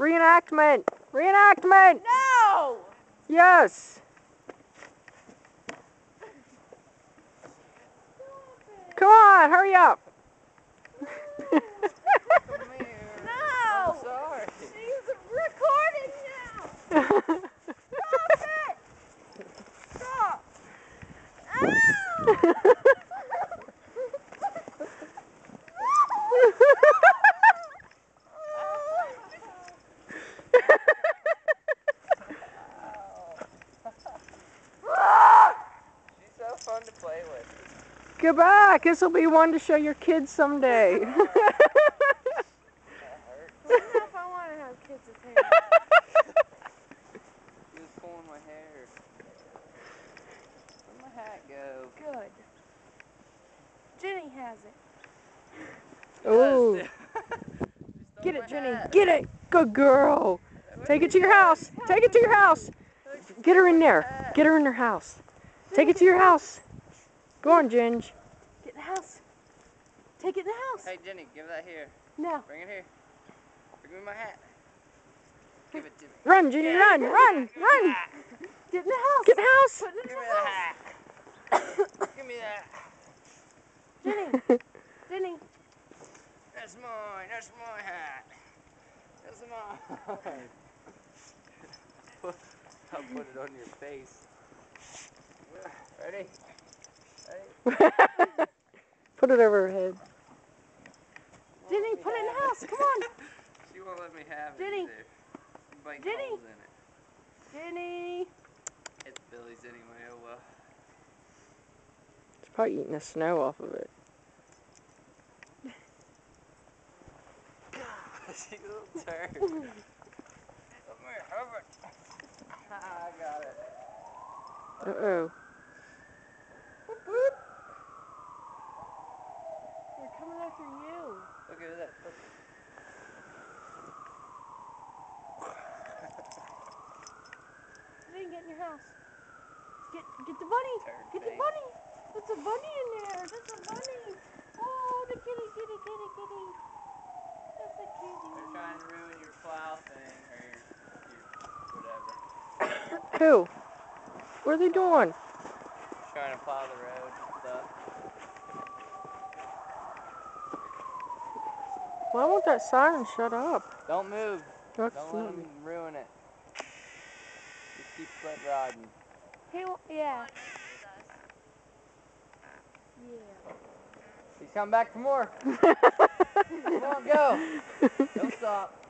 Reenactment! Reenactment! No! Yes! Come on, hurry up! No! I'm sorry. He's recording now! Stop it! Stop! Ow! She's so fun to play with. Go back. This will be one to show your kids someday. That hurts. I don't know if I want to have kids with hair. She was pulling my hair. Where'd my hat go? Good. Jenny has it. Oh, get it, Jenny. Get it. Good girl. Take it to your house. Take it to your house. Get her in there. Get her in her house. Take it to your house. Go on, Ginge. Get in the house. Take it in the house. Hey, Jenny, give that here. No. Bring it here. Bring me my hat. Give it to me. Run, Ginny, run, run, run. Get in the house. Get in the house. Put it in Give me the that house. hat. Give me that. Jenny. Jenny. That's mine. That's my hat. That's mine. I'll put it on your face. Ready? Ready? Put it over her head. Jenny, put it in the house. Come on. She won't let me have it Jenny. either. Bite Jenny. holes in it. Jenny. It's Billy's anyway, oh well. She's probably eating the snow off of it. She's a little turd. Come here, over. I got it. Uh-oh. They're coming after you. Look at that. Look. Jenny, get in your house. Get the bunny. Turd Get the face. bunny. There's a bunny in there. There's a bunny. Oh, the kitty, kitty, kitty, kitty. That's a kitty. They're trying to ruin your plow thing, or your whatever. Who? What are they doing? Trying to plow the road and stuff. Why won't that siren shut up? Don't move. That's Don't let them ruin it. Just keep foot rodding. Yeah. Yeah. He's coming back for more. Come on, go. Don't stop.